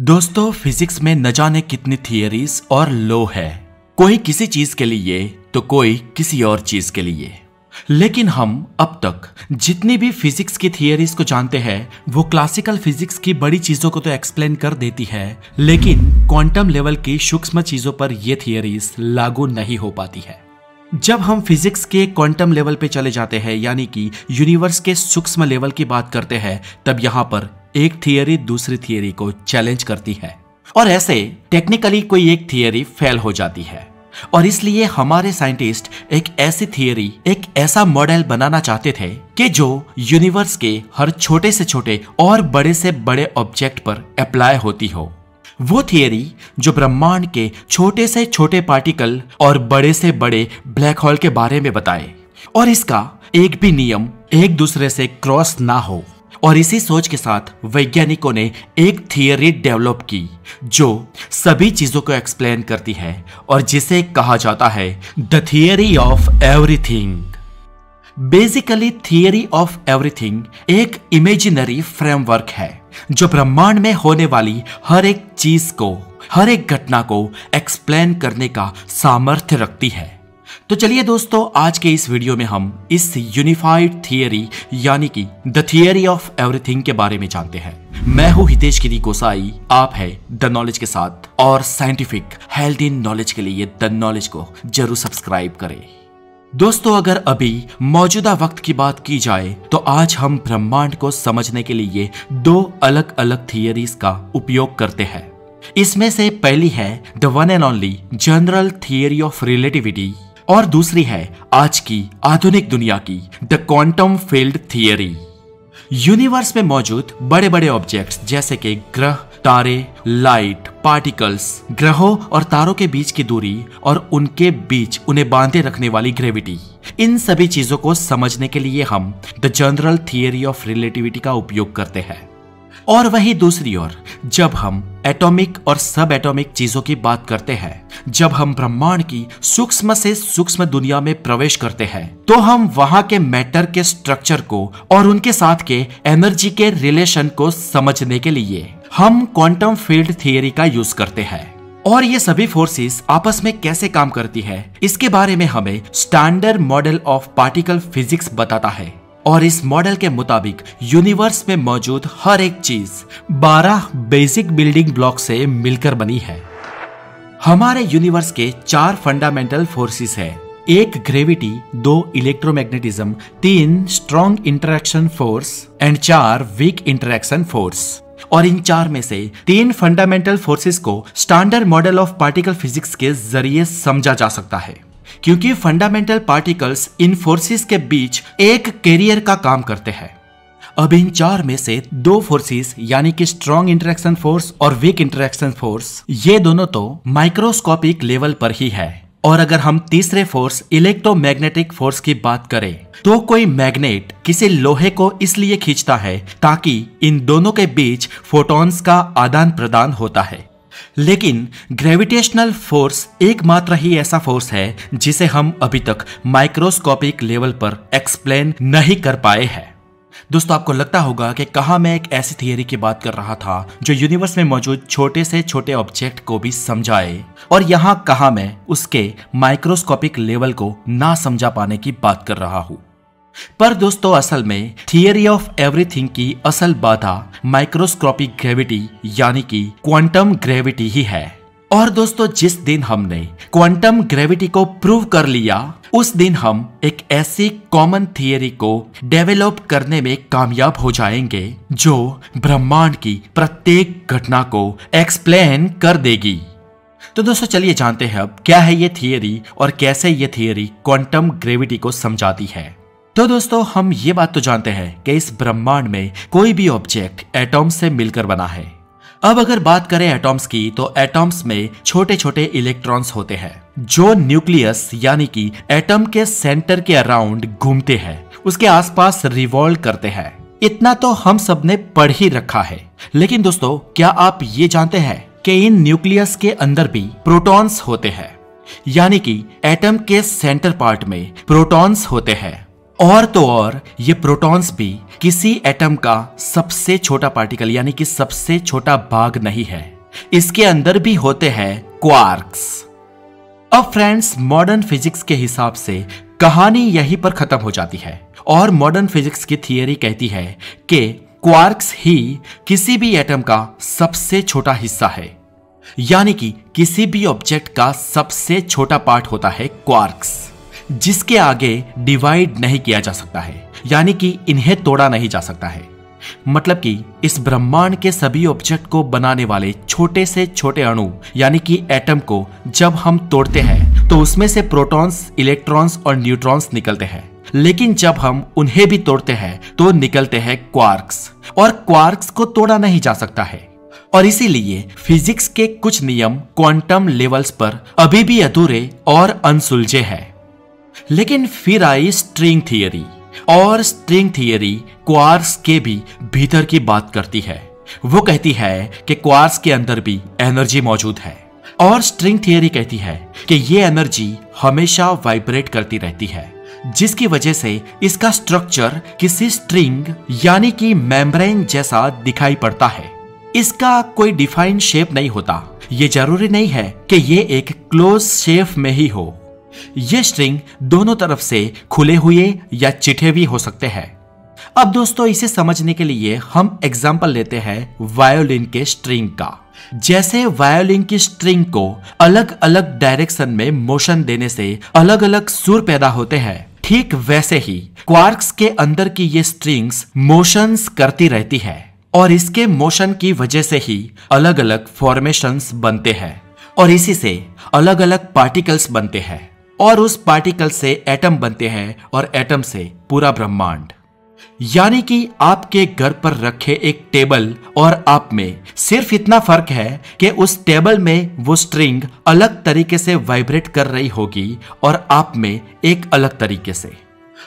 दोस्तों फिजिक्स में न जाने कितनी थियरीज और लॉ है। कोई किसी चीज के लिए तो कोई किसी और चीज के लिए। लेकिन हम अब तक जितनी भी फिजिक्स की थियरीज को जानते हैं वो क्लासिकल फिजिक्स की बड़ी चीजों को तो एक्सप्लेन कर देती है, लेकिन क्वांटम लेवल की सूक्ष्म चीजों पर ये थियरीज लागू नहीं हो पाती है। जब हम फिजिक्स के क्वांटम लेवल पे चले जाते हैं, यानी कि यूनिवर्स के सूक्ष्म लेवल की बात करते हैं, तब यहाँ पर एक थियरी दूसरी थियरी को चैलेंज करती है और ऐसे टेक्निकली कोई एक थियरी फेल हो जाती है। और इसलिए हमारे साइंटिस्ट एक ऐसी थियरी, एक ऐसा मॉडल बनाना चाहते थे कि जो यूनिवर्स के हर छोटे से छोटे और बड़े से बड़े ऑब्जेक्ट पर अप्लाई होती हो। वो थियरी जो ब्रह्मांड के छोटे से छोटे पार्टिकल और बड़े से बड़े ब्लैक होल के बारे में बताए और इसका एक भी नियम एक दूसरे से क्रॉस ना हो। और इसी सोच के साथ वैज्ञानिकों ने एक थियरी डेवलप की जो सभी चीजों को एक्सप्लेन करती है और जिसे कहा जाता है the theory of everything. Basically theory of everything एक इमेजिनरी फ्रेमवर्क है जो ब्रह्मांड में होने वाली हर एक चीज को, हर एक घटना को एक्सप्लेन करने का सामर्थ्य रखती है। तो चलिए दोस्तों, आज के इस वीडियो में हम इस यूनिफाइड थियरी यानी कि द थियरी ऑफ एवरीथिंग के बारे में जानते हैं। मैं हूं हितेश गिरी गोसाई, आप है द नॉलेज के साथ, और साइंटिफिक हेल्दी नॉलेज के लिए द नॉलेज को जरूर सब्सक्राइब करें। दोस्तों, अगर अभी मौजूदा वक्त की बात की जाए तो आज हम ब्रह्मांड को समझने के लिए दो अलग अलग थियरीज का उपयोग करते हैं। इसमें से पहली है the one and only general theory of relativity और दूसरी है आज की आधुनिक दुनिया की the quantum field theory. Universe में मौजूद बड़े बड़े ऑब्जेक्ट्स जैसे कि ग्रह, तारे, लाइट, पार्टिकल्स, ग्रहों और तारों के बीच की दूरी और उनके बीच उन्हें बांधे रखने वाली ग्रेविटी, इन सभी चीजों को समझने के लिए हम the general theory of relativity का उपयोग करते हैं। और वही दूसरी ओर जब हम एटॉमिक और सब एटॉमिक चीजों की बात करते हैं, जब हम ब्रह्मांड की सूक्ष्म से सूक्ष्म दुनिया में प्रवेश करते हैं, तो हम वहां के मैटर के स्ट्रक्चर को और उनके साथ के एनर्जी के रिलेशन को समझने के लिए हम क्वांटम फील्ड थियरी का यूज करते हैं। और ये सभी फोर्सेस आपस में कैसे काम करती है, इसके बारे में हमें standard model of particle physics बताता है। और इस मॉडल के मुताबिक यूनिवर्स में मौजूद हर एक चीज 12 बेसिक बिल्डिंग ब्लॉक से मिलकर बनी है। हमारे यूनिवर्स के 4 फंडामेंटल फोर्सेस है। 1 gravity, 2 electromagnetism, 3 strong interaction force and 4 weak interaction force. और इन 4 में से 3 फंडामेंटल फोर्सेस को standard model of particle physics के जरिए समझा जा सकता है, क्योंकि फंडामेंटल पार्टिकल्स इन फोर्सेस के बीच एक कैरियर का काम करते हैं। अब इन 4 में से 2 फोर्सेस यानी कि स्ट्रॉन्ग इंटरैक्शन फोर्स और वीक इंटरैक्शन फोर्स, ये दोनों तो माइक्रोस्कोपिक लेवल पर ही है। और अगर हम तीसरे फोर्स इलेक्ट्रोमैग्नेटिक फोर्स की बात करें, तो कोई मैग्नेट किसी लोहे को इसलिए खींचता है ताकि इन दोनों के बीच फोटॉन्स का आदान प्रदान होता है। लेकिन ग्रेविटेशनल फोर्स एकमात्र ही ऐसा फोर्स है जिसे हम अभी तक माइक्रोस्कोपिक लेवल पर एक्सप्लेन नहीं कर पाए हैं। दोस्तों, आपको लगता होगा कि कहाँ मैं एक ऐसी थियरी की बात कर रहा था जो यूनिवर्स में मौजूद छोटे से छोटे ऑब्जेक्ट को भी समझाए, और यहाँ कहाँ मैं उसके माइक्रोस्कोपिक लेवल को ना समझा पाने की बात कर रहा हूँ। पर दोस्तों, असल में थियरी ऑफ एवरीथिंग की असल बाधा माइक्रोस्कोपिक ग्रेविटी यानी कि क्वांटम ग्रेविटी ही है। और दोस्तों, जिस दिन हमने क्वांटम ग्रेविटी को प्रूव कर लिया, उस दिन हम एक ऐसी कॉमन थियरी को डेवलप करने में कामयाब हो जाएंगे जो ब्रह्मांड की प्रत्येक घटना को एक्सप्लेन कर देगी। तो दोस्तों, चलिए जानते हैं अब क्या है ये थियरी और कैसे ये थियरी क्वांटम ग्रेविटी को समझाती है। तो दोस्तों, हम ये बात तो जानते हैं कि इस ब्रह्मांड में कोई भी ऑब्जेक्ट एटॉम्स से मिलकर बना है। अब अगर बात करें एटॉम्स की, तो एटॉम्स में छोटे छोटे इलेक्ट्रॉन्स होते हैं जो न्यूक्लियस यानी कि एटम के सेंटर के अराउंड घूमते हैं, उसके आसपास रिवॉल्व करते हैं। इतना तो हम सब ने पढ़ ही रखा है। लेकिन दोस्तों, क्या आप ये जानते हैं कि इन न्यूक्लियस के अंदर भी प्रोटॉन्स होते हैं, यानी कि एटम के सेंटर पार्ट में प्रोटॉन्स होते हैं। और तो और ये प्रोटॉन्स भी किसी एटम का सबसे छोटा पार्टिकल यानी कि सबसे छोटा भाग नहीं है, इसके अंदर भी होते हैं क्वार्क्स। अब फ्रेंड्स, मॉडर्न फिजिक्स के हिसाब से कहानी यहीं पर खत्म हो जाती है और मॉडर्न फिजिक्स की थियरी कहती है कि क्वार्क्स ही किसी भी एटम का सबसे छोटा हिस्सा है, यानी कि किसी भी ऑब्जेक्ट का सबसे छोटा पार्ट होता है क्वार्क्स, जिसके आगे डिवाइड नहीं किया जा सकता है, यानी कि इन्हें तोड़ा नहीं जा सकता है। मतलब कि इस ब्रह्मांड के सभी ऑब्जेक्ट को बनाने वाले छोटे से छोटे अणु यानी कि एटम को जब हम तोड़ते हैं तो उसमें से प्रोटॉन्स, इलेक्ट्रॉन्स और न्यूट्रॉन्स निकलते हैं, लेकिन जब हम उन्हें भी तोड़ते हैं तो निकलते हैं क्वार्क्स, और क्वार्क्स को तोड़ा नहीं जा सकता है। और इसीलिए फिजिक्स के कुछ नियम क्वांटम लेवल्स पर अभी भी अधूरे और अनसुलझे हैं। लेकिन फिर आई स्ट्रिंग थियरी, और स्ट्रिंग थियरी क्वार्क्स के भी भीतर की बात करती है। वो कहती है कि क्वार्क्स के अंदर भी एनर्जी मौजूद है, और स्ट्रिंग थियरी कहती है कि ये एनर्जी हमेशा वाइब्रेट करती रहती है, जिसकी वजह से इसका स्ट्रक्चर किसी स्ट्रिंग यानी कि मेम्ब्रेन जैसा दिखाई पड़ता है। इसका कोई डिफाइंड शेप नहीं होता, ये जरूरी नहीं है कि ये एक क्लोज शेप में ही हो। ये स्ट्रिंग दोनों तरफ से खुले हुए या चिटे हुए हो सकते हैं। अब दोस्तों, इसे समझने के लिए हम एग्जांपल लेते हैं वायोलिन के स्ट्रिंग का। जैसे वायोलिन की स्ट्रिंग को अलग अलग डायरेक्शन में मोशन देने से अलग अलग सुर पैदा होते हैं, ठीक वैसे ही क्वार्क्स के अंदर की ये स्ट्रिंग्स मोशंस करती रहती है, और इसके मोशन की वजह से ही अलग अलग फॉर्मेशंस बनते हैं, और इसी से अलग अलग पार्टिकल्स बनते हैं, और उस पार्टिकल से एटम बनते हैं, और एटम से पूरा ब्रह्मांड। यानी कि आपके घर पर रखे एक टेबल और आप में सिर्फ इतना फर्क है कि उस टेबल में वो स्ट्रिंग अलग तरीके से वाइब्रेट कर रही होगी और आप में एक अलग तरीके से।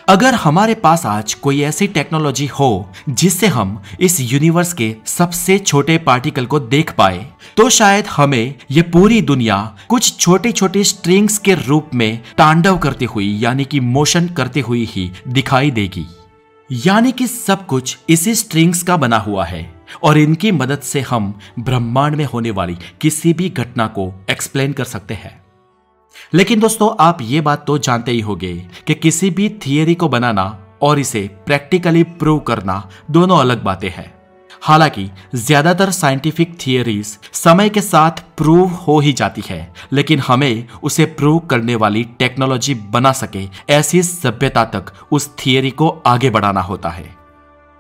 अगर हमारे पास आज कोई ऐसी टेक्नोलॉजी हो जिससे हम इस यूनिवर्स के सबसे छोटे पार्टिकल को देख पाए, तो शायद हमें ये पूरी दुनिया कुछ छोटी छोटी स्ट्रिंग्स के रूप में तांडव करती हुई यानी कि मोशन करती हुई ही दिखाई देगी। यानी कि सब कुछ इसी स्ट्रिंग्स का बना हुआ है, और इनकी मदद से हम ब्रह्मांड में होने वाली किसी भी घटना को एक्सप्लेन कर सकते हैं। लेकिन दोस्तों, आप ये बात तो जानते ही होंगे कि किसी भी थियरी को बनाना और इसे प्रैक्टिकली प्रूव करना दोनों अलग बातें हैं। हालांकि ज्यादातर साइंटिफिक थियरीज समय के साथ प्रूव हो ही जाती है, लेकिन हमें उसे प्रूव करने वाली टेक्नोलॉजी बना सके ऐसी सभ्यता तक उस थियरी को आगे बढ़ाना होता है।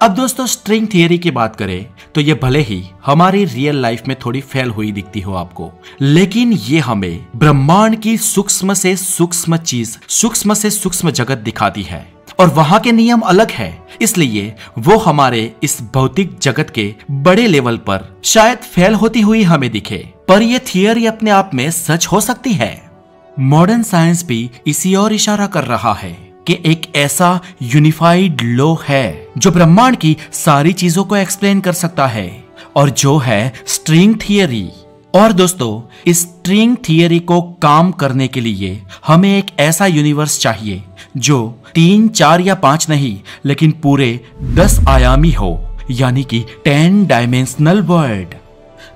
अब दोस्तों, स्ट्रिंग थियरी की बात करें तो ये भले ही हमारी रियल लाइफ में थोड़ी फेल हुई दिखती हो आपको, लेकिन ये हमें ब्रह्मांड की सूक्ष्म से सूक्ष्म चीज, सूक्ष्म से सूक्ष्म जगत दिखाती है, और वहां के नियम अलग है, इसलिए वो हमारे इस भौतिक जगत के बड़े लेवल पर शायद फेल होती हुई हमें दिखे, पर यह थियरी अपने आप में सच हो सकती है। मॉडर्न साइंस भी इसी ओर इशारा कर रहा है कि एक ऐसा यूनिफाइड लॉ है जो ब्रह्मांड की सारी चीजों को एक्सप्लेन कर सकता है, और जो है स्ट्रिंग थियरी। और दोस्तों, इस स्ट्रिंग थियरी को काम करने के लिए हमें एक ऐसा यूनिवर्स चाहिए जो 3, 4 या 5 नहीं, लेकिन पूरे 10 आयामी हो, यानी कि 10 डायमेंशनल वर्ल्ड।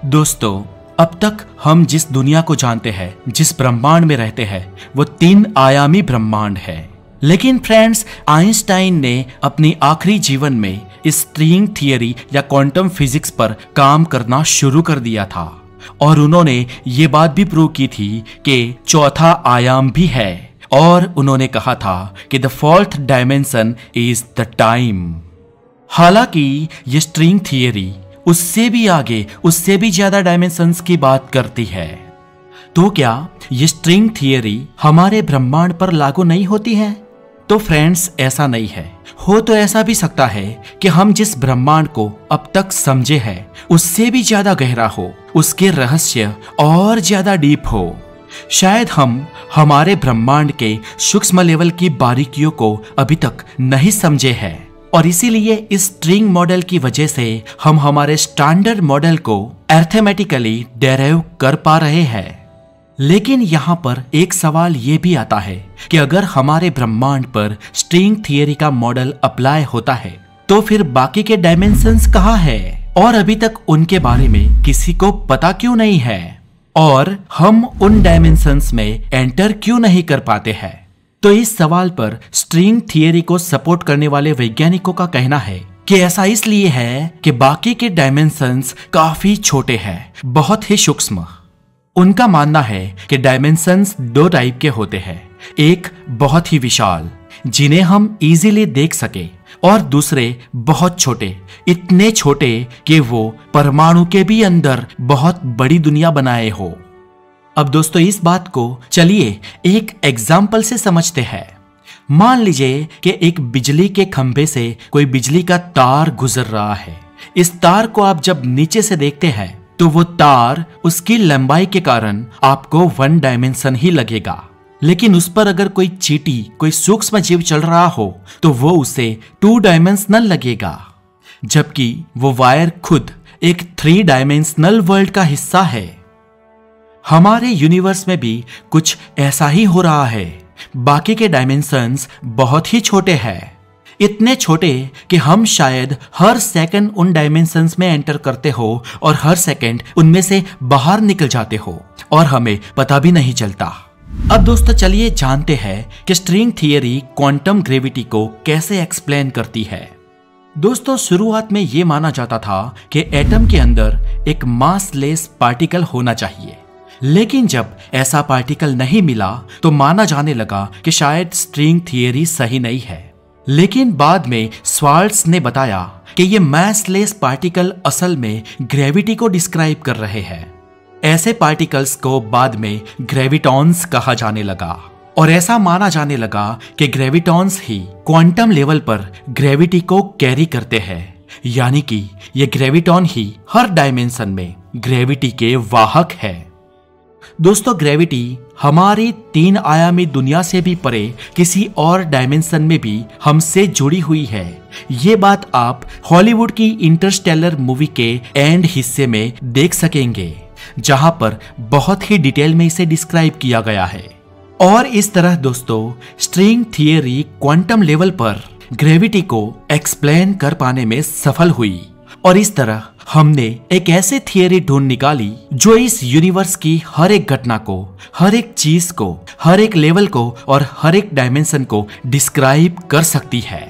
दोस्तों, अब तक हम जिस दुनिया को जानते हैं, जिस ब्रह्मांड में रहते हैं, वो 3 आयामी ब्रह्मांड है। लेकिन फ्रेंड्स, आइंस्टाइन ने अपनी आखिरी जीवन में इस स्ट्रिंग थियरी या क्वांटम फिजिक्स पर काम करना शुरू कर दिया था, और उन्होंने ये बात भी प्रूव की थी कि चौथा आयाम भी है, और उन्होंने कहा था कि the 4th dimension is the time. हालांकि ये स्ट्रिंग थियरी उससे भी आगे, उससे भी ज्यादा डायमेंशंस की बात करती है। तो क्या ये स्ट्रिंग थियरी हमारे ब्रह्मांड पर लागू नहीं होती है? तो फ्रेंड्स, ऐसा नहीं है। हो तो ऐसा भी सकता है कि हम जिस ब्रह्मांड को अब तक समझे हैं उससे भी ज्यादा गहरा हो, उसके रहस्य और ज्यादा डीप हो। शायद हम हमारे ब्रह्मांड के सूक्ष्म लेवल की बारीकियों को अभी तक नहीं समझे हैं, और इसीलिए इस स्ट्रिंग मॉडल की वजह से हम हमारे स्टैंडर्ड मॉडल को अर्थमेटिकली डेराइव कर पा रहे हैं। लेकिन यहाँ पर एक सवाल ये भी आता है कि अगर हमारे ब्रह्मांड पर स्ट्रिंग थियरी का मॉडल अप्लाई होता है तो फिर बाकी के डायमेंशंस कहाँ है और अभी तक उनके बारे में किसी को पता क्यों नहीं है और हम उन डायमेंशंस में एंटर क्यों नहीं कर पाते हैं। तो इस सवाल पर स्ट्रिंग थियरी को सपोर्ट करने वाले वैज्ञानिकों का कहना है कि ऐसा इसलिए है कि बाकी के डायमेंशंस काफी छोटे हैं, बहुत ही सूक्ष्म। उनका मानना है कि डायमेंशंस दो टाइप के होते हैं, एक बहुत ही विशाल जिन्हें हम इजीली देख सके और दूसरे बहुत छोटे, इतने छोटे कि वो परमाणु के भी अंदर बहुत बड़ी दुनिया बनाए हो। अब दोस्तों इस बात को चलिए एक एग्जाम्पल से समझते हैं। मान लीजिए कि एक बिजली के खंभे से कोई बिजली का तार गुजर रहा है। इस तार को आप जब नीचे से देखते हैं तो वो तार उसकी लंबाई के कारण आपको वन डायमेंशन ही लगेगा, लेकिन उस पर अगर कोई चींटी, कोई सूक्ष्म जीव चल रहा हो तो वो उसे 2 डायमेंशनल लगेगा, जबकि वो वायर खुद एक 3 डायमेंशनल वर्ल्ड का हिस्सा है। हमारे यूनिवर्स में भी कुछ ऐसा ही हो रहा है। बाकी के डायमेंशंस बहुत ही छोटे हैं, इतने छोटे कि हम शायद हर सेकंड उन डायमेंशंस में एंटर करते हो और हर सेकंड उनमें से बाहर निकल जाते हो और हमें पता भी नहीं चलता। अब दोस्तों चलिए जानते हैं कि स्ट्रिंग थियरी क्वांटम ग्रेविटी को कैसे एक्सप्लेन करती है। दोस्तों शुरुआत में यह माना जाता था कि एटम के अंदर एक मासलेस पार्टिकल होना चाहिए, लेकिन जब ऐसा पार्टिकल नहीं मिला तो माना जाने लगा कि शायद स्ट्रिंग थियरी सही नहीं है। लेकिन बाद में स्वार्ट्ज ने बताया कि ये मासलेस पार्टिकल असल में ग्रेविटी को डिस्क्राइब कर रहे हैं। ऐसे पार्टिकल्स को बाद में ग्रेविटॉन्स कहा जाने लगा और ऐसा माना जाने लगा कि ग्रेविटॉन्स ही क्वांटम लेवल पर ग्रेविटी को कैरी करते हैं, यानी कि ये ग्रेविटॉन ही हर डायमेंशन में ग्रेविटी के वाहक है। दोस्तों ग्रेविटी हमारी 3 आयामी दुनिया से भी परे किसी और डायमेंशन में भी हमसे जुड़ी हुई है। ये बात आप हॉलीवुड की इंटरस्टेलर मूवी के एंड हिस्से में देख सकेंगे, जहां पर बहुत ही डिटेल में इसे डिस्क्राइब किया गया है। और इस तरह दोस्तों स्ट्रिंग थियरी क्वांटम लेवल पर ग्रेविटी को एक्सप्लेन कर पाने में सफल हुई और इस तरह हमने एक ऐसी थियरी ढूंढ निकाली जो इस यूनिवर्स की हर एक घटना को, हर एक चीज को, हर एक लेवल को और हर एक डायमेंशन को डिस्क्राइब कर सकती है।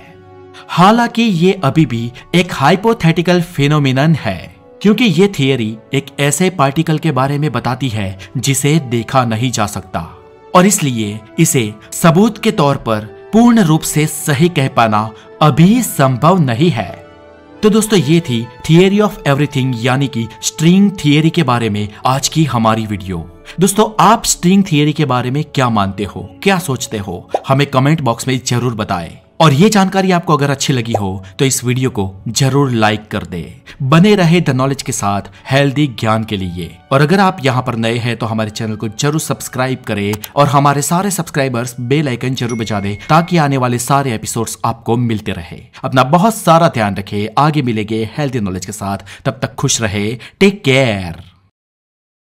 हालांकि ये अभी भी एक हाइपोथेटिकल फिनोमिनन है, क्योंकि ये थियरी एक ऐसे पार्टिकल के बारे में बताती है जिसे देखा नहीं जा सकता और इसलिए इसे सबूत के तौर पर पूर्ण रूप से सही कह पाना अभी संभव नहीं है। तो दोस्तों ये थी थियरी ऑफ एवरीथिंग यानी कि स्ट्रिंग थियरी के बारे में आज की हमारी वीडियो। दोस्तों आप स्ट्रिंग थियरी के बारे में क्या मानते हो, क्या सोचते हो, हमें कमेंट बॉक्स में जरूर बताएं। और ये जानकारी आपको अगर अच्छी लगी हो तो इस वीडियो को जरूर लाइक कर दे। बने रहे द नॉलेज के साथ हेल्दी ज्ञान के लिए। और अगर आप यहाँ पर नए हैं तो हमारे चैनल को जरूर सब्सक्राइब करें और हमारे सारे सब्सक्राइबर्स बेल आइकन जरूर बजा दें ताकि आने वाले सारे एपिसोड्स आपको मिलते रहे। अपना बहुत सारा ध्यान रखें, आगे मिलेंगे हेल्दी नॉलेज के साथ, तब तक खुश रहे, टेक केयर।